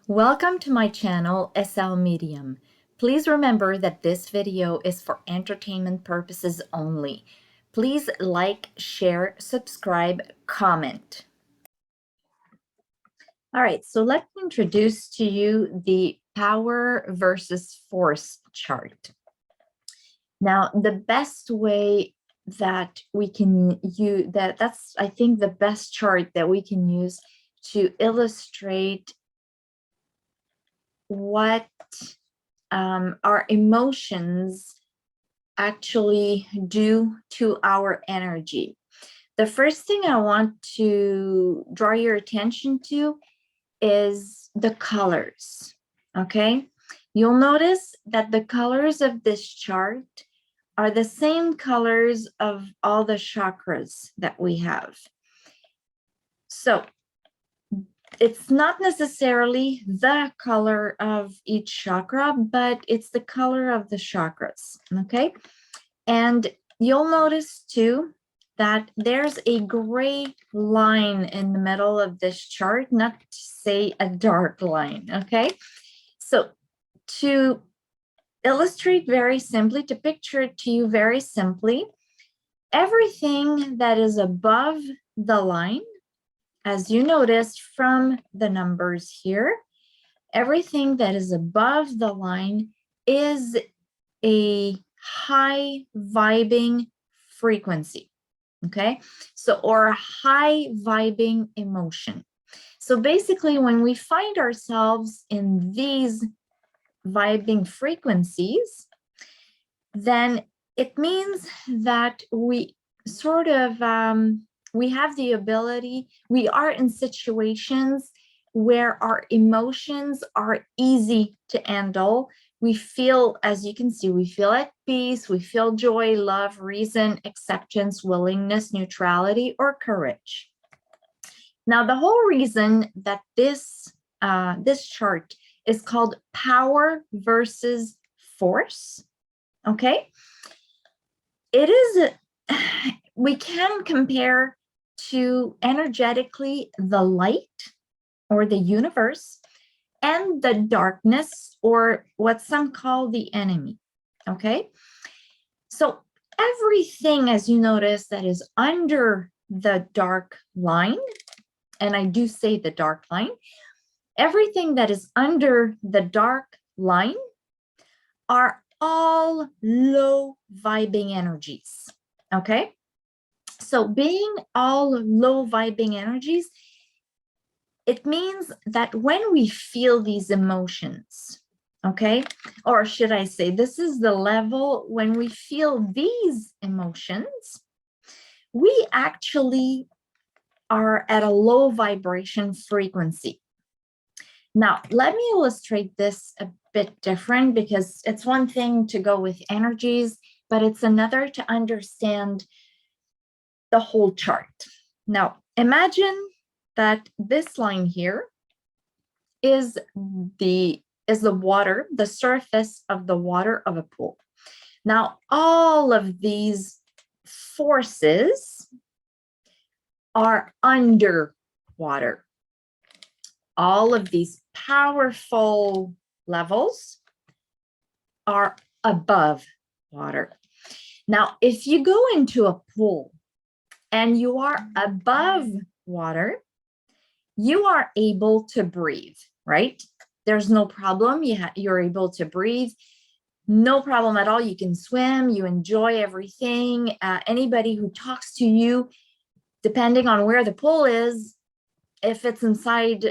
Welcome to my channel, SL Medium. Please remember that this video is for entertainment purposes only. Please like, share, subscribe, comment. All right, so let me introduce to you the power versus force chart. Now, the best way that we can use that's I think the best chart that we can use to illustrate what our emotions actually do to our energy. The first thing I want to draw your attention to is the colors, okay? You'll notice that the colors of this chart are the same colors of all the chakras that we have. So it's not necessarily the color of each chakra, but it's the color of the chakras, okay? And you'll notice too that there's a gray line in the middle of this chart, not to say a dark line, okay? So to illustrate very simply, to picture it to you very simply, everything that is above the line, as you noticed from the numbers here, everything that is above the line is a high vibing frequency, okay? So, or a high vibing emotion. So basically, when we find ourselves in these vibing frequencies, then it means that we sort of we have the ability, we are in situations where our emotions are easy to handle. We feel, as you can see, we feel at peace, we feel joy, love, reason, acceptance, willingness, neutrality, or courage. Now, the whole reason that this chart is called power versus force, okay? It is, we can compare to energetically the light or the universe and the darkness, or what some call the enemy, okay? So everything, as you notice, that is under the dark line, and I do say the dark line, everything that is under the dark line are all low vibing energies, okay? So being all low vibing energies, it means that when we feel these emotions, okay, or should I say, this is the level when we feel these emotions, we actually are at a low vibration frequency. Now, let me illustrate this a bit different, because it's one thing to go with energies, but it's another to understand the whole chart. Now, imagine that this line here is the water, the surface of the water of a pool. Now, all of these forces are under water. All of these powerful levels are above water. Now, if you go into a pool and you are above water, you are able to breathe, right? There's no problem. You're able to breathe. No problem at all. You can swim. You enjoy everything. Anybody who talks to you, depending on where the pool is, if it's inside,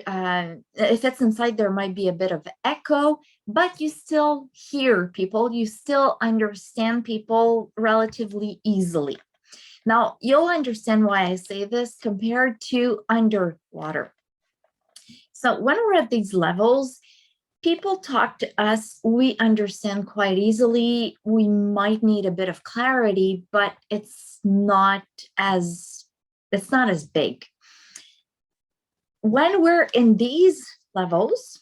there might be a bit of echo, but you still hear people. You still understand people relatively easily. Now, you'll understand why I say this compared to underwater. So when we're at these levels, people talk to us, we understand quite easily. We might need a bit of clarity, but it's not as big. When we're in these levels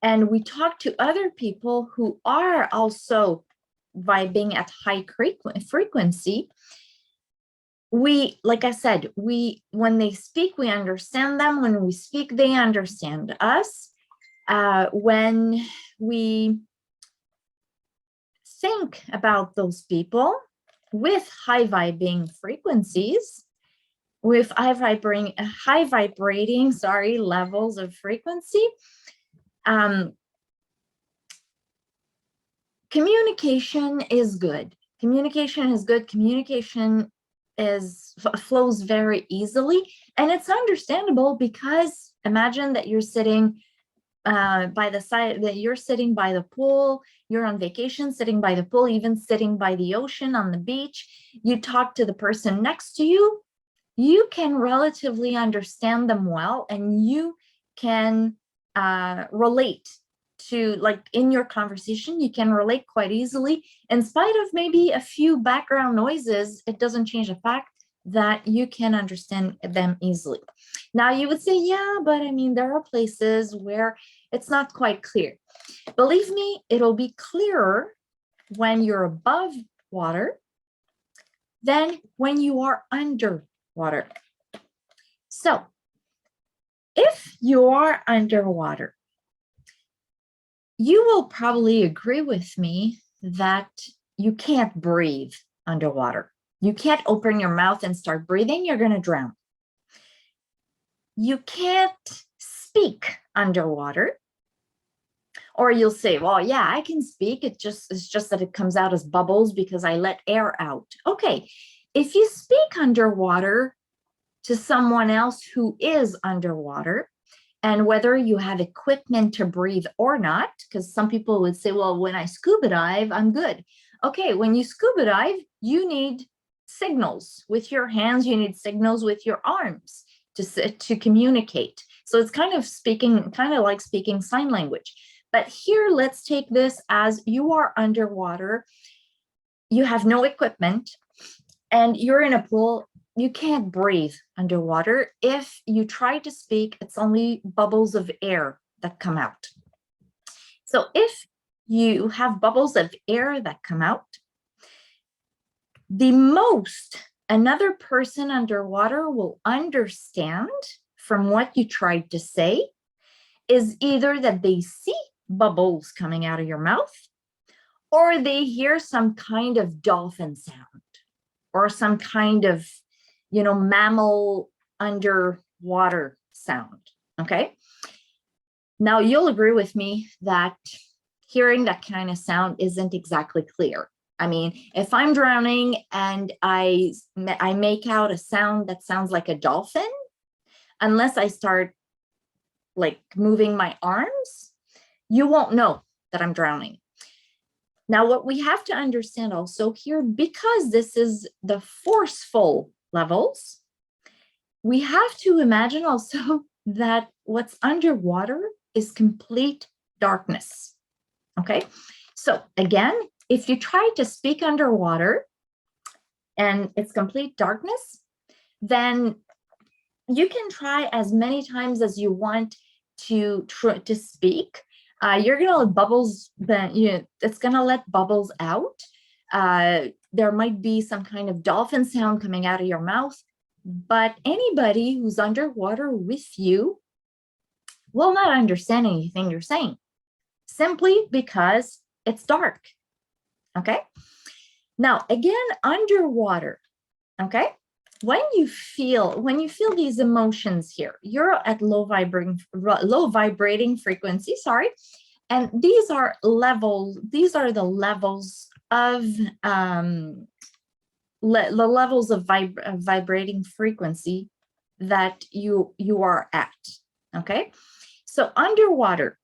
and we talk to other people who are also vibing at high frequency, we, like I said, when they speak, we understand them. When we speak, they understand us. When we think about those people with high vibrating frequencies, with high vibrating, sorry, levels of frequency, communication is good. Communication is good. Communication flows very easily, and it's understandable because imagine that you're sitting by the side, that you're sitting by the pool, you're on vacation, sitting by the pool, even sitting by the ocean on the beach. You talk to the person next to you, you can relatively understand them well, and you can relate to, like, in your conversation, you can relate quite easily. In spite of maybe a few background noises, it doesn't change the fact that you can understand them easily. Now you would say, yeah, but I mean, there are places where it's not quite clear. Believe me, it'll be clearer when you're above water than when you are under water. So if you are underwater, you will probably agree with me that you can't breathe underwater. You can't open your mouth and start breathing, you're going to drown. You can't speak underwater. Or you'll say, well, yeah, I can speak. It's just that it comes out as bubbles because I let air out. Okay, if you speak underwater to someone else who is underwater, and whether you have equipment to breathe or not, because some people would say, well, when I scuba dive, I'm good. Okay, when you scuba dive, you need signals with your hands, you need signals with your arms to communicate. So it's kind of like speaking sign language. But here, let's take this as you are underwater, you have no equipment, and you're in a pool. You can't breathe underwater. If you try to speak, it's only bubbles of air that come out. So if you have bubbles of air that come out, the most another person underwater will understand from what you tried to say is either that they see bubbles coming out of your mouth, or they hear some kind of dolphin sound or some kind of, mammal underwater sound. Okay. Now you'll agree with me that hearing that kind of sound isn't exactly clear. I mean, if I'm drowning and I make out a sound that sounds like a dolphin, unless I start like moving my arms, you won't know that I'm drowning. Now, what we have to understand also here, because this is the forceful levels, we have to imagine also that what's underwater is complete darkness. Okay, so again, if you try to speak underwater and it's complete darkness, then you can try as many times as you want to speak. You're gonna let bubbles, it's gonna let bubbles out. There might be some kind of dolphin sound coming out of your mouth, but anybody who's underwater with you will not understand anything you're saying, simply because it's dark. Okay. Now, again, underwater. Okay. When you feel these emotions here, you're at low vibrating frequency, sorry. And these are the levels of the levels of vibrating frequency that you are at. Okay. So underwater,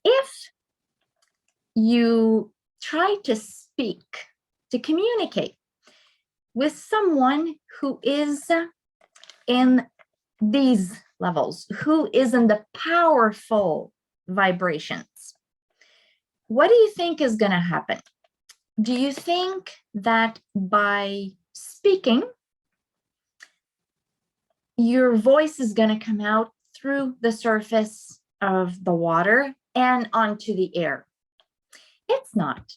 if you try to speak, to communicate with someone who is in these levels, who is in the powerful vibrations, what do you think is going to happen? Do you think that by speaking, your voice is going to come out through the surface of the water and onto the air? It's not.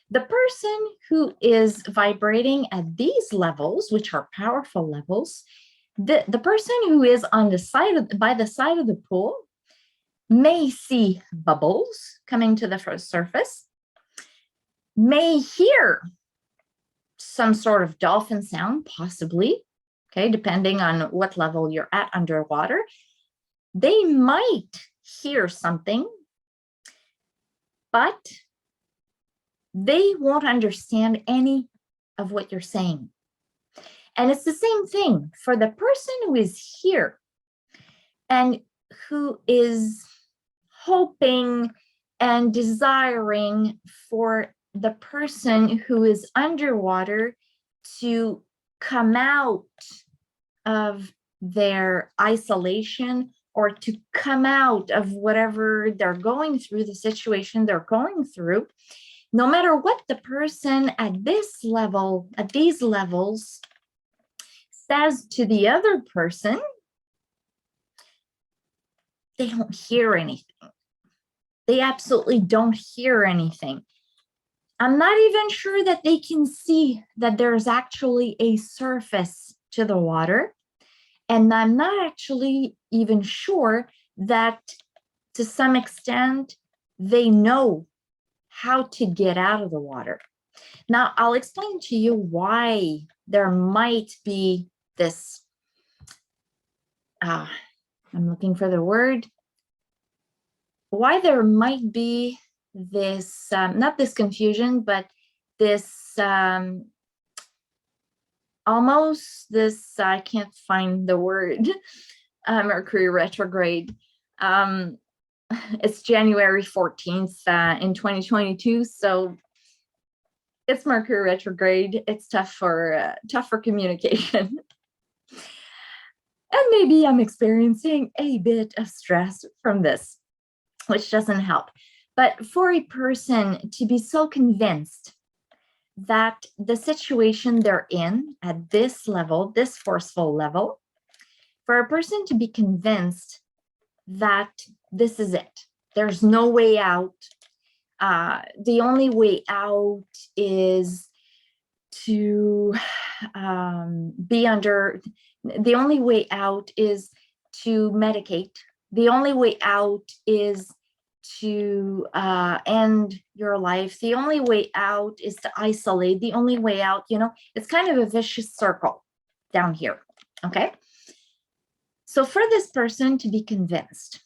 The person who is vibrating at these levels, which are powerful levels, the person who is on the side by the side of the pool, may see bubbles coming to the first surface, may hear some sort of dolphin sound, possibly, okay, depending on what level you're at underwater. They might hear something, but they won't understand any of what you're saying. And it's the same thing for the person who is here and who is hoping and desiring for the person who is underwater to come out of their isolation or to come out of whatever they're going through, the situation they're going through. No matter what the person at this level, at these levels, says to the other person, they don't hear anything. They absolutely don't hear anything. I'm not even sure that they can see that there's actually a surface to the water. And I'm not actually even sure that to some extent they know how to get out of the water. Now, I'll explain to you why there might be this, I'm looking for the word, why there might be this, not this confusion, but this almost this, I can't find the word, Mercury retrograde. It's January 14th in 2022, so it's Mercury retrograde. It's tough for communication. And maybe I'm experiencing a bit of stress from this, which doesn't help. But for a person to be so convinced that the situation they're in at this level, this forceful level, for a person to be convinced that this is it, there's no way out, the only way out is to be under, the only way out is to medicate, the only way out is to end your life, the only way out is to isolate, the only way out, you know, it's kind of a vicious circle down here, okay? So for this person to be convinced,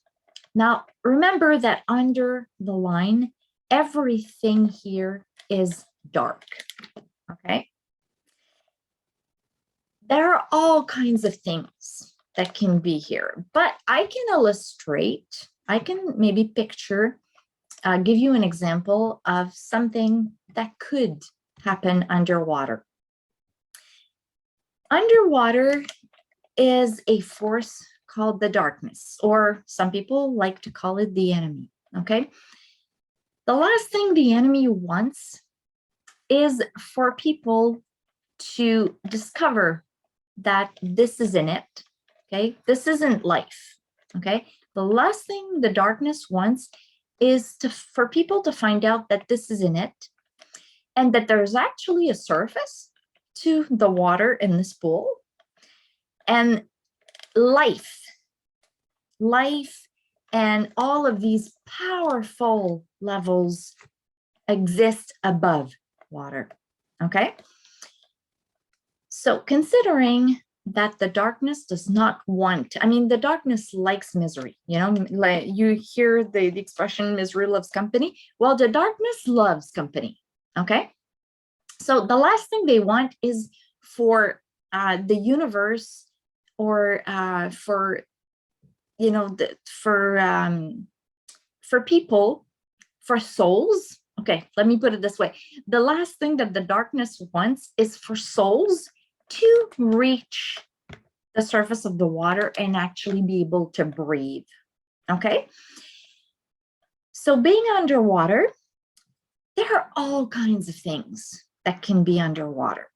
now remember that under the line, everything here is dark, okay? There are all kinds of things that can be here, but I can illustrate, I can maybe picture, give you an example of something that could happen underwater. Underwater is a force called the darkness, or some people like to call it the enemy, okay? The last thing the enemy wants is for people to discover that this isn't it, okay? This isn't life, okay? The last thing the darkness wants is for people to find out that this isn't it, and that there's actually a surface to the water in this pool, and life and all of these powerful levels exist above water, okay? So considering that the darkness does not want, I mean, the darkness likes misery, you know, like you hear the expression misery loves company. Well, the darkness loves company, okay? So the last thing they want is for the universe, or for, you know, for people, for souls. Okay, let me put it this way. The last thing that the darkness wants is for souls to reach the surface of the water and actually be able to breathe, okay? So being underwater, there are all kinds of things that can be underwater.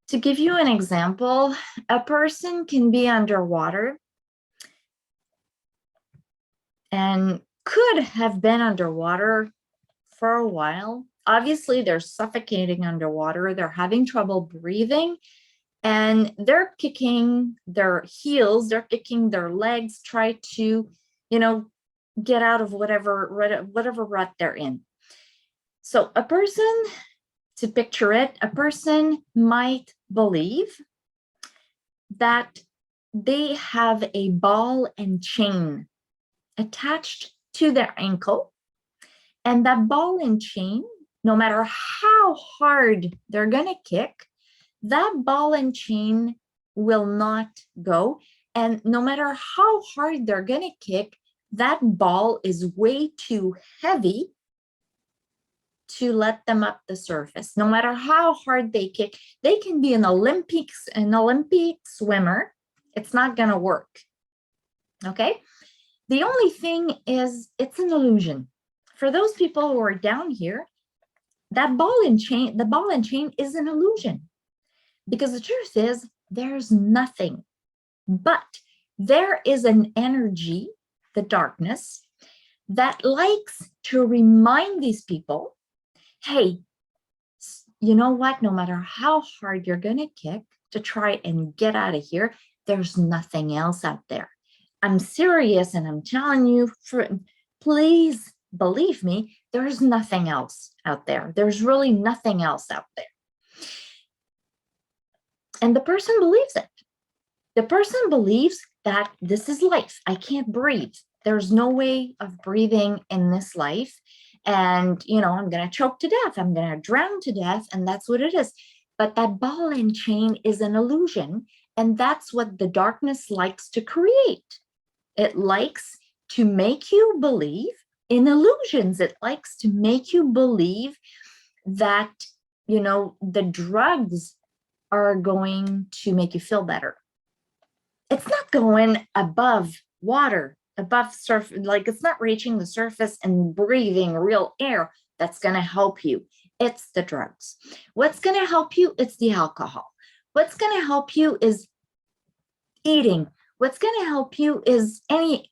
To give you an example, a person can be underwater and could have been underwater for a while. Obviously, they're suffocating underwater. They're having trouble breathing. and they're kicking their heels, they're kicking their legs, try to, get out of whatever rut they're in. So a person, to picture it, a person might believe that they have a ball and chain attached to their ankle, and that ball and chain, no matter how hard they're going to kick, that ball and chain will not go. And no matter how hard they're going to kick, that ball is way too heavy to let them up the surface. No matter how hard they kick, they can be an Olympic swimmer. It's not going to work. Okay. The only thing is it's an illusion. For those people who are down here, that ball and chain, the ball and chain is an illusion, because the truth is there's nothing, but there is an energy, the darkness, that likes to remind these people, hey, you know what? No matter how hard you're going to kick to try and get out of here, there's nothing else out there. I'm serious, and I'm telling you, please believe me, there's nothing else out there. There's really nothing else out there. And the person believes it. The person believes that this is life. I can't breathe. There's no way of breathing in this life. And, I'm going to choke to death. I'm going to drown to death. And that's what it is. But that ball and chain is an illusion. And that's what the darkness likes to create. It likes to make you believe in illusions. It likes to make you believe that, the drugs are going to make you feel better. It's not going above water, above surface, like it's not reaching the surface and breathing real air that's going to help you. It's the drugs. What's going to help you? It's the alcohol. What's going to help you is eating. What's going to help you is any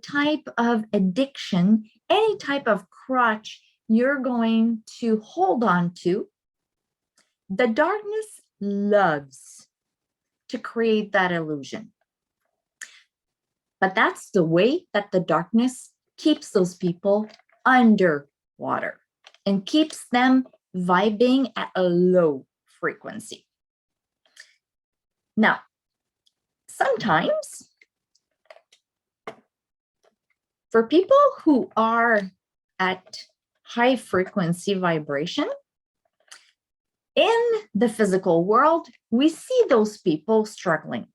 type of addiction, any type of crutch you're going to hold on to. The darkness loves to create that illusion. But that's the way that the darkness keeps those people underwater and keeps them vibing at a low frequency. Now, sometimes for people who are at high frequency vibration, in the physical world, we see those people struggling.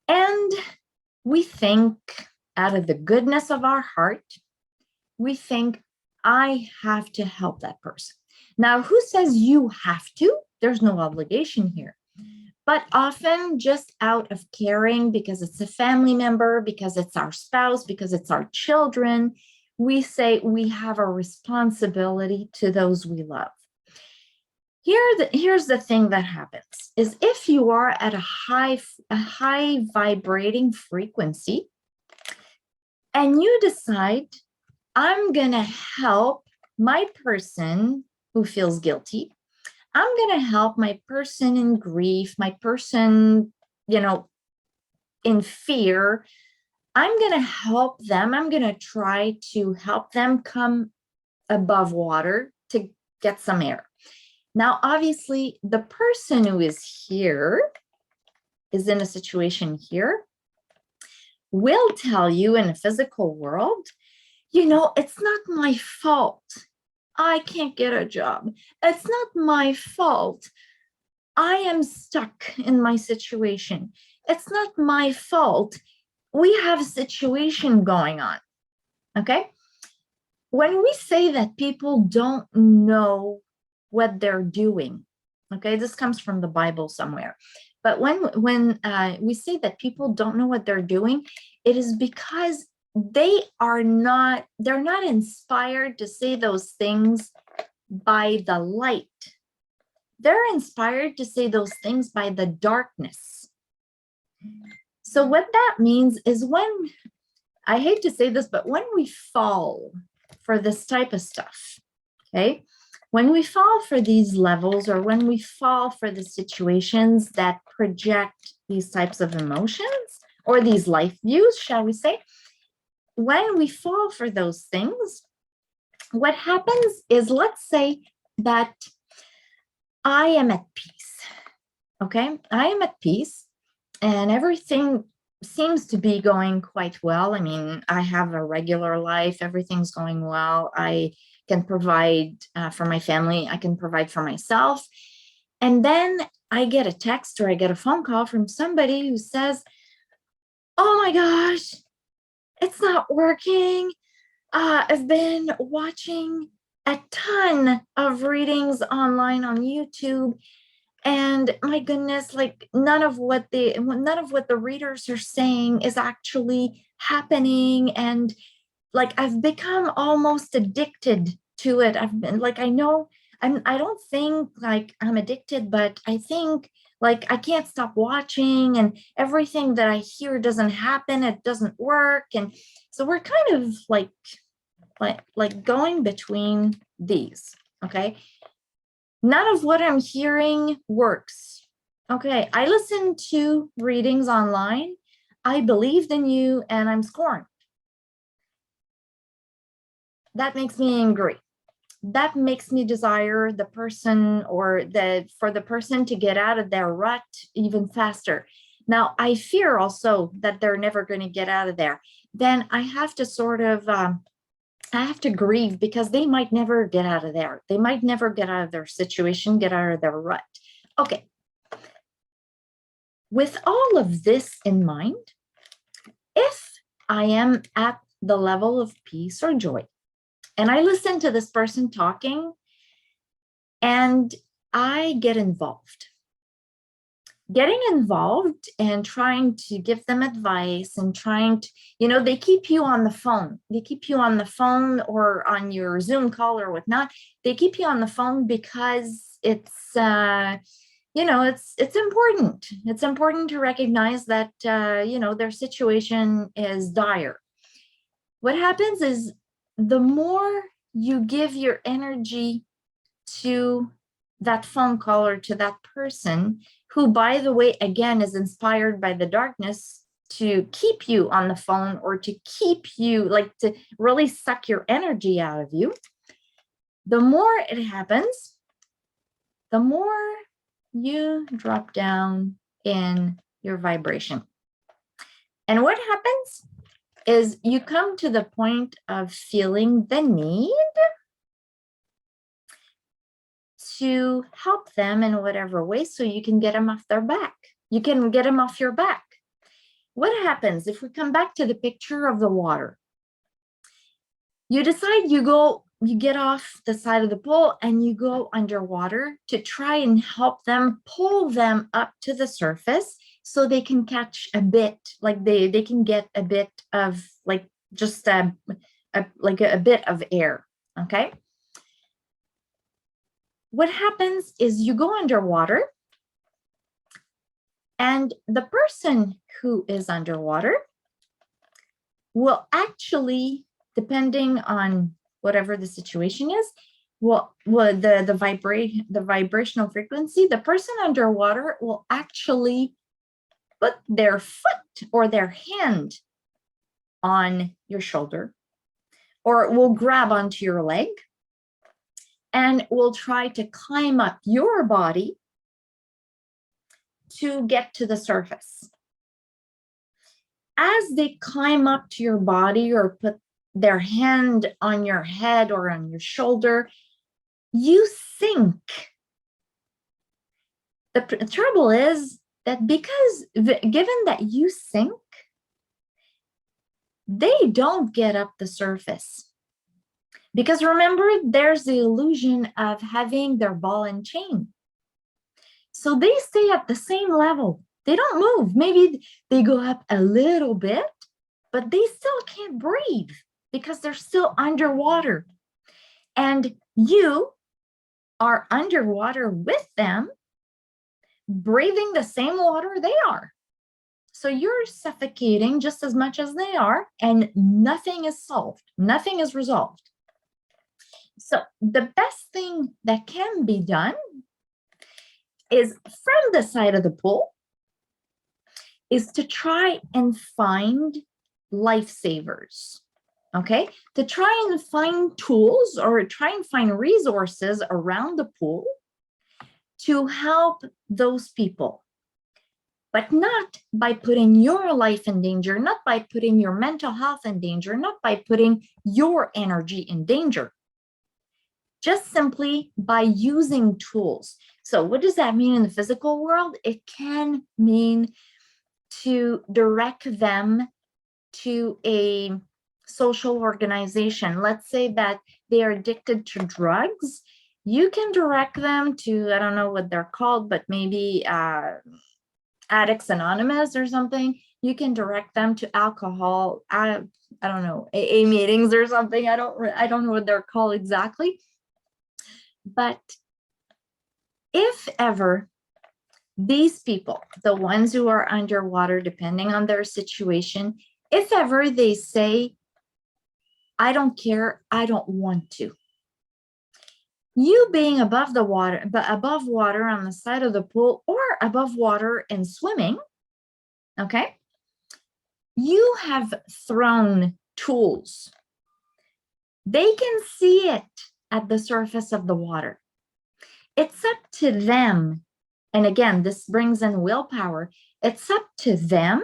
And we think, out of the goodness of our heart, we think, I have to help that person. Now, who says you have to? There's no obligation here. But often just out of caring, because it's a family member, because it's our spouse, because it's our children, we say we have a responsibility to those we love. Here's the thing that happens is if you are at a high vibrating frequency and you decide, I'm going to help my person who feels guilty. I'm going to help my person in grief, my person, in fear. I'm going to help them. I'm going to try to help them come above water to get some air. Now, obviously, the person who is here, is in a situation here, will tell you in a physical world, it's not my fault. I can't get a job. It's not my fault. I am stuck in my situation. It's not my fault. We have a situation going on. Okay? When we say that people don't know what they're doing, okay, this comes from the Bible somewhere. But when we say that people don't know what they're doing, it is because they're not inspired to say those things by the light. They're inspired to say those things by the darkness. So what that means is when, I hate to say this, but when we fall for this type of stuff, okay, When we fall for these levels, or when we fall for the situations that project these types of emotions, or these life views, shall we say, when we fall for those things, what happens is, let's say that I am at peace, okay? I am at peace and everything seems to be going quite well. I mean, I have a regular life, everything's going well. I can provide for my family, I can provide for myself. And then I get a text or I get a phone call from somebody who says, oh my gosh, it's not working. I've been watching a ton of readings online on YouTube, and my goodness, like none of what the readers are saying is actually happening. And like I've become almost addicted to it. I've been like, I don't think like I'm addicted, but I think like I can't stop watching, and everything that I hear doesn't happen, it doesn't work. And so we're kind of like going between these, okay? None of what I'm hearing works. Okay, I listened to readings online. I believed in you and I'm scorned. That makes me angry. That makes me desire the person, or for the person to get out of their rut even faster. Now, I fear also that they're never going to get out of there. Then I have to sort of I have to grieve, because they might never get out of there. They might never get out of their situation, get out of their rut. Okay. With all of this in mind, if I am at the level of peace or joy, and I listen to this person talking, and I get involved. Getting involved and trying to give them advice and trying to, they keep you on the phone. They keep you on the phone or on your Zoom call or whatnot. They keep you on the phone because it's, it's important. It's important to recognize that, their situation is dire. What happens is, the more you give your energy to that phone call or to that person, who, by the way, again, is inspired by the darkness to keep you on the phone, or to keep you, like, to really suck your energy out of you, the more it happens, the more you drop down in your vibration. And what happens is, you come to the point of feeling the need to help them in whatever way, so you can get them off their back. You can get them off your back. What happens if we come back to the picture of the water? You decide you get off the side of the pool and you go underwater to try and help them, pull them up to the surface, so they can catch a bit, like they can get a bit of, like, just a bit of air, okay? What happens is, you go underwater, and the person who is underwater will actually, depending on whatever the situation is, the vibrational frequency, the person underwater will actually put their foot or their hand on your shoulder, or will grab onto your leg, and will try to climb up your body to get to the surface. As they climb up to your body, or put their hand on your head or on your shoulder, you sink. The trouble is that, because given that you sink, they don't get up the surface. Because remember, there's the illusion of having their ball and chain. So they stay at the same level. They don't move. Maybe they go up a little bit, but they still can't breathe, because they're still underwater. And you are underwater with them, breathing the same water they are. So you're suffocating just as much as they are, and nothing is solved. Nothing is resolved. So the best thing that can be done is from the side of the pool is to try and find lifesavers, okay? To try and find tools or try and find resources around the pool to help those people, but not by putting your life in danger, not by putting your mental health in danger, not by putting your energy in danger, just simply by using tools. So what does that mean in the physical world? It can mean to direct them to a social organization. Let's say that they are addicted to drugs. You can direct them to, I don't know what they're called, but maybe Addicts Anonymous or something. You can direct them to alcohol, I don't know, AA meetings or something. I don't know what they're called exactly. But if ever these people, the ones who are underwater, depending on their situation, if ever they say, I don't care, I don't want to, you being above the water, but above water on the side of the pool or above water and swimming, okay, you have thrown tools. They can see it at the surface of the water. It's up to them. And again, this brings in willpower. It's up to them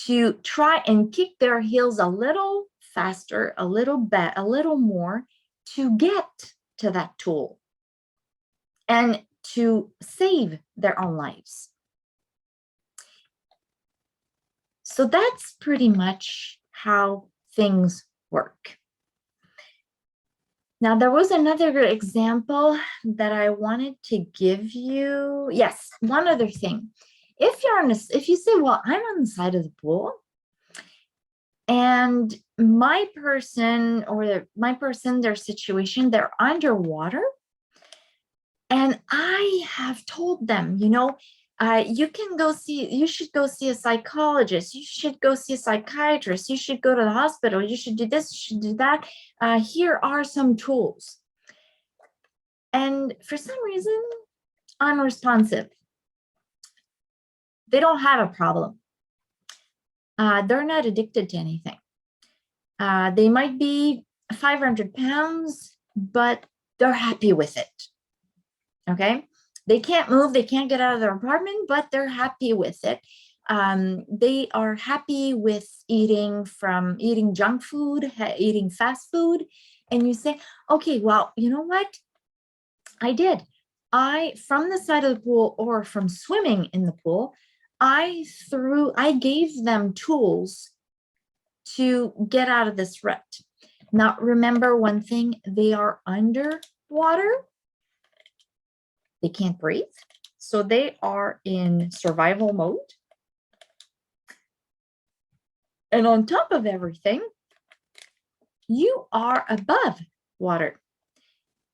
to try and kick their heels a little faster, a little bit, a little more to get to that tool and to save their own lives. So that's pretty much how things work. Now, there was another example that I wanted to give you. Yes, one other thing. If you say, well, I'm on the side of the pool and my person, their situation, they're underwater. And I have told them, you should go see a psychologist, you should go see a psychiatrist, you should go to the hospital, you should do this, you should do that. Here are some tools. And for some reason, unresponsive. They don't have a problem. They're not addicted to anything. They might be 500 pounds, but they're happy with it. Okay, they can't move, they can't get out of their apartment, but they're happy with it. They are happy with eating junk food, eating fast food. And you say, okay, well, you know what? From the side of the pool or from swimming in the pool, I gave them tools to get out of this rut. Now, remember one thing, they are underwater. They can't breathe. So they are in survival mode. And on top of everything, you are above water.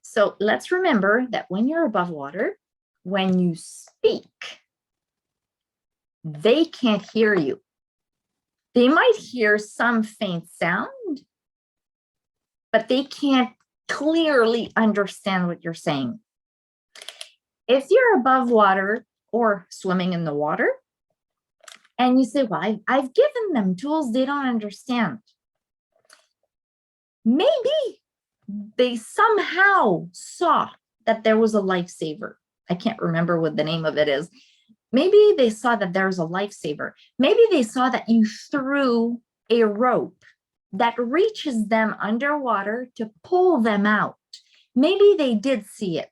So let's remember that when you're above water, when you speak, they can't hear you. They might hear some faint sound, but they can't clearly understand what you're saying. If you're above water or swimming in the water, and you say, well, I've given them tools they don't understand. Maybe they somehow saw that there was a lifesaver. I can't remember what the name of it is. Maybe they saw that there's a lifesaver. Maybe they saw that you threw a rope that reaches them underwater to pull them out. Maybe they did see it.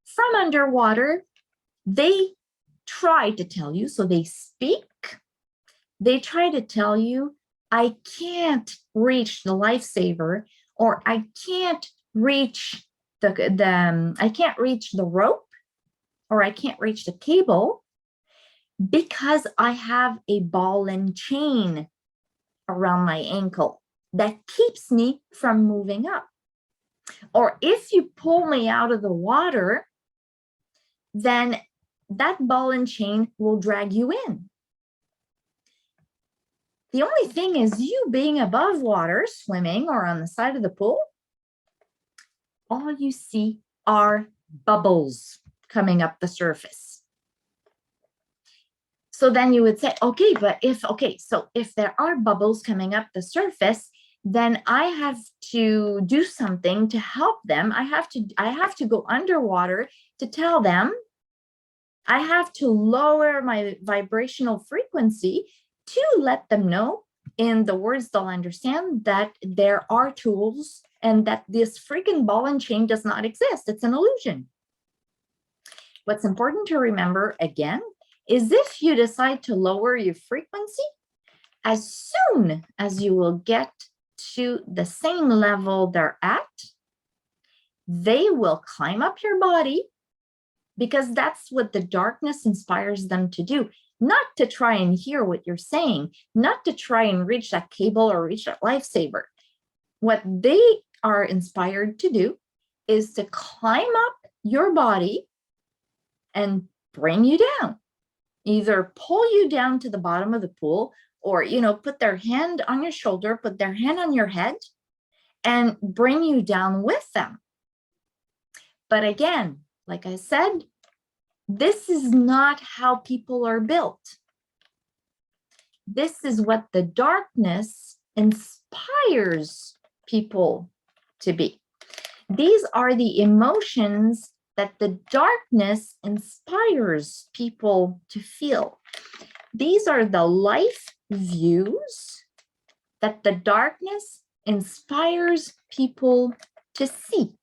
From underwater, they try to tell you, so they speak. They try to tell you, I can't reach the lifesaver, or I can't reach the rope, or I can't reach the cable because I have a ball and chain around my ankle that keeps me from moving up. Or if you pull me out of the water, then that ball and chain will drag you in. The only thing is you being above water, swimming or on the side of the pool, all you see are bubbles coming up the surface. So then you would say, okay, but so if there are bubbles coming up the surface, then I have to do something to help them. I have to go underwater to tell them. I have to lower my vibrational frequency to let them know in the words they'll understand that there are tools and that this freaking ball and chain does not exist. It's an illusion. What's important to remember again is if you decide to lower your frequency, as soon as you will get to the same level they're at, they will climb up your body, because that's what the darkness inspires them to do. Not to try and hear what you're saying, not to try and reach that cable or reach that lifesaver. What they are inspired to do is to climb up your body and bring you down. Either pull you down to the bottom of the pool, or, put their hand on your shoulder, put their hand on your head, and bring you down with them. But again, like I said, this is not how people are built. This is what the darkness inspires people to be. These are the emotions that the darkness inspires people to feel. These are the life views that the darkness inspires people to see.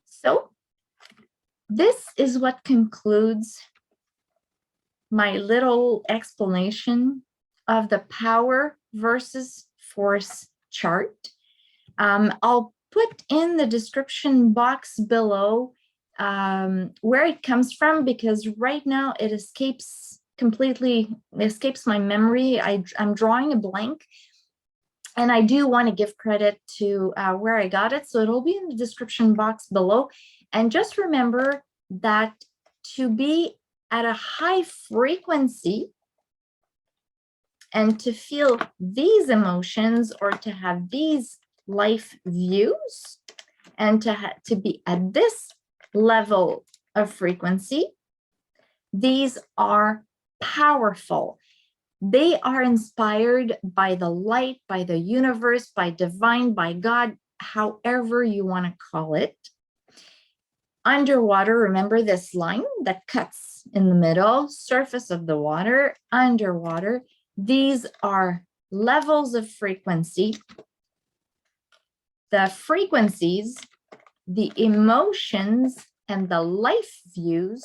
So this is what concludes my little explanation of the power versus force chart. I'll put in the description box below where it comes from, because right now it completely escapes my memory. I'm drawing a blank, and I do want to give credit to where I got it. So it'll be in the description box below. And just remember that to be at a high frequency and to feel these emotions, or to have these life views, and to be at this level of frequency, these are powerful. They are inspired by the light, by the universe, by divine, by God, however you want to call it. Underwater, remember this line that cuts in the middle, surface of the water, underwater. These are levels of frequency. The frequencies, the emotions, and the life views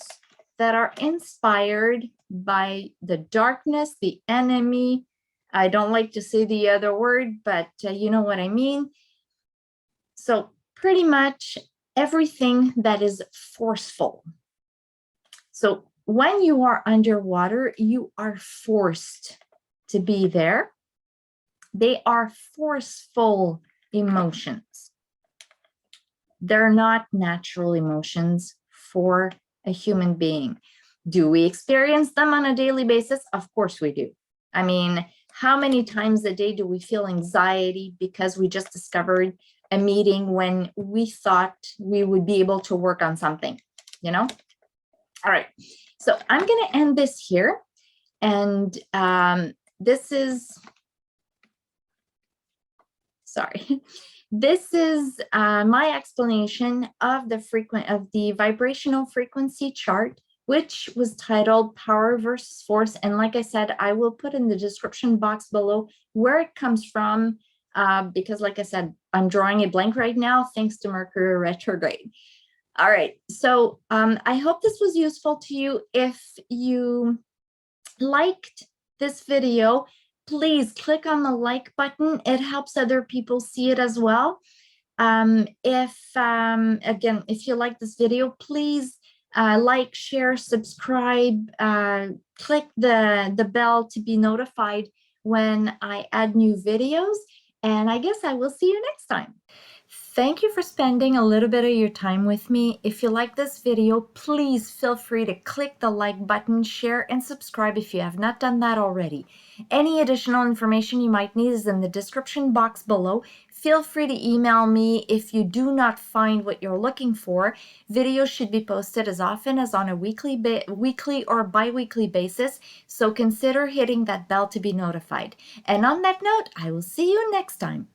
that are inspired by the darkness, the enemy. I don't like to say the other word, but you know what I mean. So pretty much everything that is forceful. So when you are underwater, you are forced to be there. They are forceful emotions. They're not natural emotions for a human being. Do we experience them on a daily basis? Of course we do. I mean, how many times a day do we feel anxiety because we just discovered a meeting when we thought we would be able to work on something, All right, so I'm going to end this here. And this is my explanation of the vibrational frequency chart, which was titled Power versus Force. And like I said, I will put in the description box below where it comes from, because like I said, I'm drawing a blank right now, thanks to Mercury retrograde. All right, so I hope this was useful to you. If you liked this video, please click on the like button. It helps other people see it as well. Again, if you like this video, please like, share, subscribe, click the bell to be notified when I add new videos. And I guess I will see you next time. Thank you for spending a little bit of your time with me. If you like this video, please feel free to click the like button, share, and subscribe if you have not done that already. Any additional information you might need is in the description box below. Feel free to email me if you do not find what you're looking for. Videos should be posted as often as on a weekly or bi-weekly basis, so consider hitting that bell to be notified. And on that note, I will see you next time.